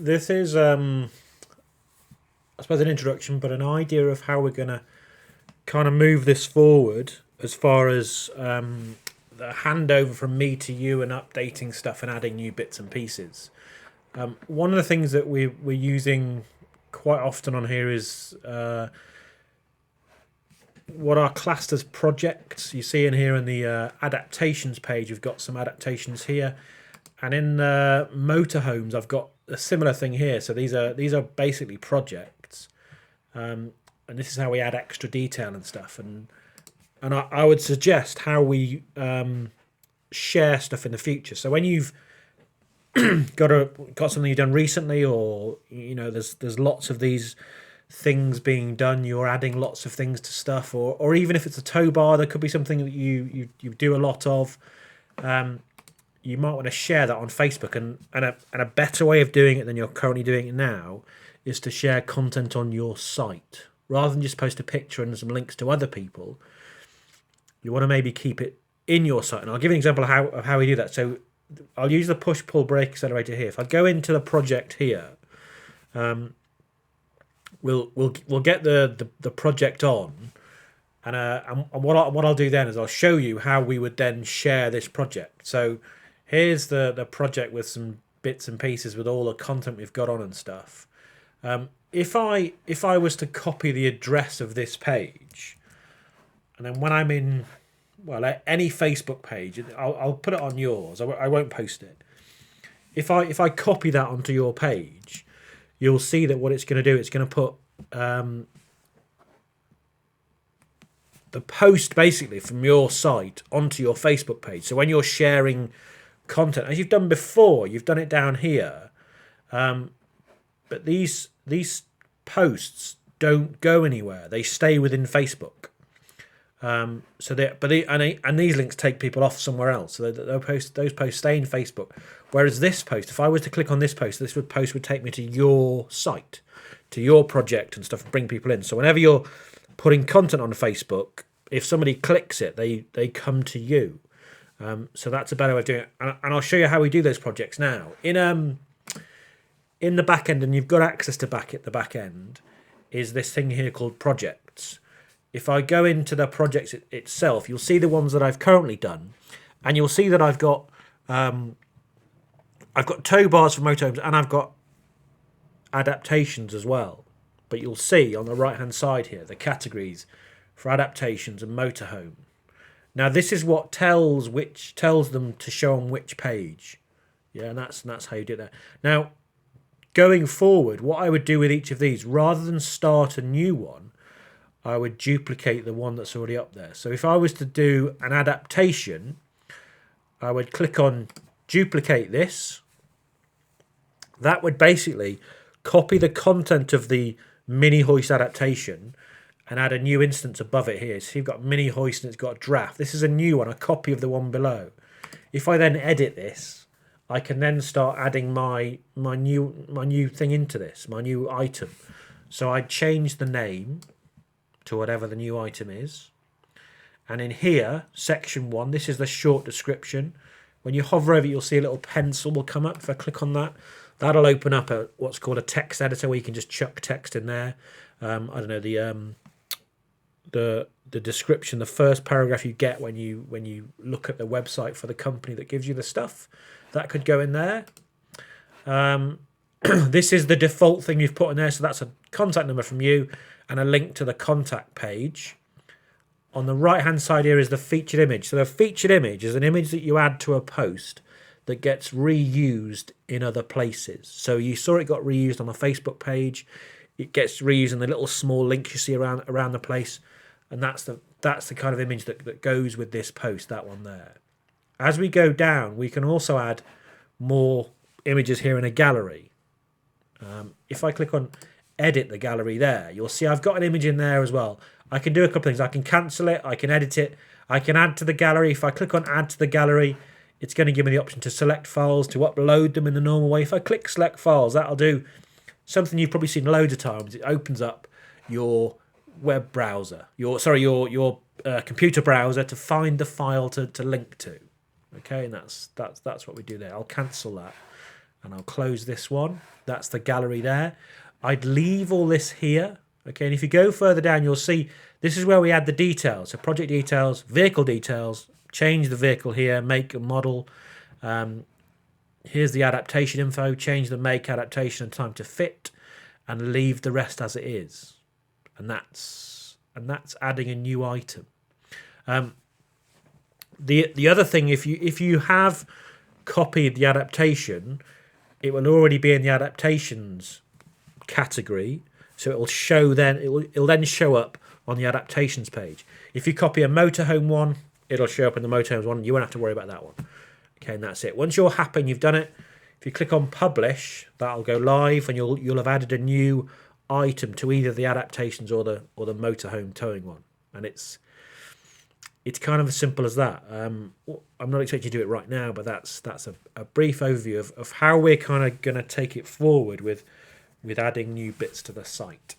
this is, I suppose, an introduction, but an idea of how we're going to kind of move this forward as far as the handover from me to you and updating stuff and adding new bits and pieces. One of the things that we're using quite often on here is what are classed as projects. You see in here in the adaptations page, we've got some adaptations here, and in the motorhomes, I've got a similar thing here. So these are basically projects, and this is how we add extra detail and stuff. And I would suggest how we share stuff in the future. So when you've got something you've done recently, or there's lots of these things being done, you're adding lots of things to stuff, or even if it's a Towbar, there could be something that you do a lot of. You might want to share that on Facebook, and a better way of doing it than you're currently doing it now is to share content on your site rather than just post a picture and some links to other people. You want to maybe keep it in your site, and I'll give you an example of how we do that. So I'll use the push-pull brake accelerator here. If I go into the project here, we'll get the project on, and what I'll do then is I'll show you how we would then share this project. So here's the project with some bits and pieces with all the content we've got on and stuff. If I was to copy the address of this page, and then when I'm in, well, any Facebook page, I'll put it on yours. I won't post it. If I copy that onto your page, you'll see that what it's going to do, it's going to put the post basically from your site onto your Facebook page. So when you're sharing content, as you've done before, you've done it down here, but these posts don't go anywhere. They stay within Facebook. And these links take people off somewhere else. So those posts stay in Facebook. Whereas this post, if I was to click on this post, post would take me to your site, to your project and stuff, and bring people in. So whenever you're putting content on Facebook, if somebody clicks it, they come to you. So that's a better way of doing it. And I'll show you how we do those projects now. In the back end, and you've got access to the back end, is this thing here called projects. If I go into the projects itself, you'll see the ones that I've currently done, and you'll see that I've got tow bars for motorhomes, and I've got adaptations as well. But you'll see on the right hand side here the categories for adaptations and motorhome. Now this is what tells them to show on which page. Yeah, and that's how you do that. Now, going forward, what I would do with each of these, rather than start a new one, I would duplicate the one that's already up there. So if I was to do an adaptation, I would click on duplicate this. That would basically copy the content of the mini hoist adaptation and add a new instance above it here. So you've got mini hoist and it's got a draft. This is a new one, a copy of the one below. If I then edit this, I can then start adding my new thing into this, my new item. So I'd change the name to whatever the new item is. And in here, section 1, this is the short description. When you hover over it, you'll see a little pencil will come up. If I click on that, that'll open up what's called a text editor, where you can just chuck text in there. I don't know, the description, the first paragraph you get when you look at the website for the company that gives you the stuff, that could go in there. This is the default thing you've put in there, so that's a contact number from you and a link to the contact page. On the right hand side here is the featured image. So the featured image is an image that you add to a post that gets reused in other places. So you saw it got reused on the Facebook page. It gets reused in the little small links you see around the place, and that's the kind of image that goes with this post, that one there. As we go down, we can also add more images here in a gallery. If I click on edit the gallery there, you'll see I've got an image in there as well. I can do a couple of things. I can cancel it, I can edit it, I can add to the gallery. If I click on add to the gallery, it's going to give me the option to select files, to upload them in the normal way. If I click select files, that'll do something you've probably seen loads of times. It opens up your web browser, your computer browser, to find the file to link to. Okay, and that's what we do there. I'll cancel that. and I'll close this one. That's the gallery there. I'd leave all this here. Okay, and if you go further down, you'll see this is where we add the details. So project details, vehicle details, change the vehicle here, make and model. Here's the adaptation info, change the make, adaptation and time to fit, and leave the rest as it is. And that's adding a new item. The other thing, if you have copied the adaptation, it will already be in the adaptations category, so it will show then it'll then show up on the adaptations page. If you copy a motorhome one, it'll show up in the motorhomes one. You won't have to worry about that one. Okay, and that's it. Once you're happy and you've done it, if you click on publish, that'll go live, and you'll have added a new item to either the adaptations or the motorhome towing one, and it's kind of as simple as that. I'm not expecting you to do it right now, but that's a brief overview of how we're kind of going to take it forward with adding new bits to the site.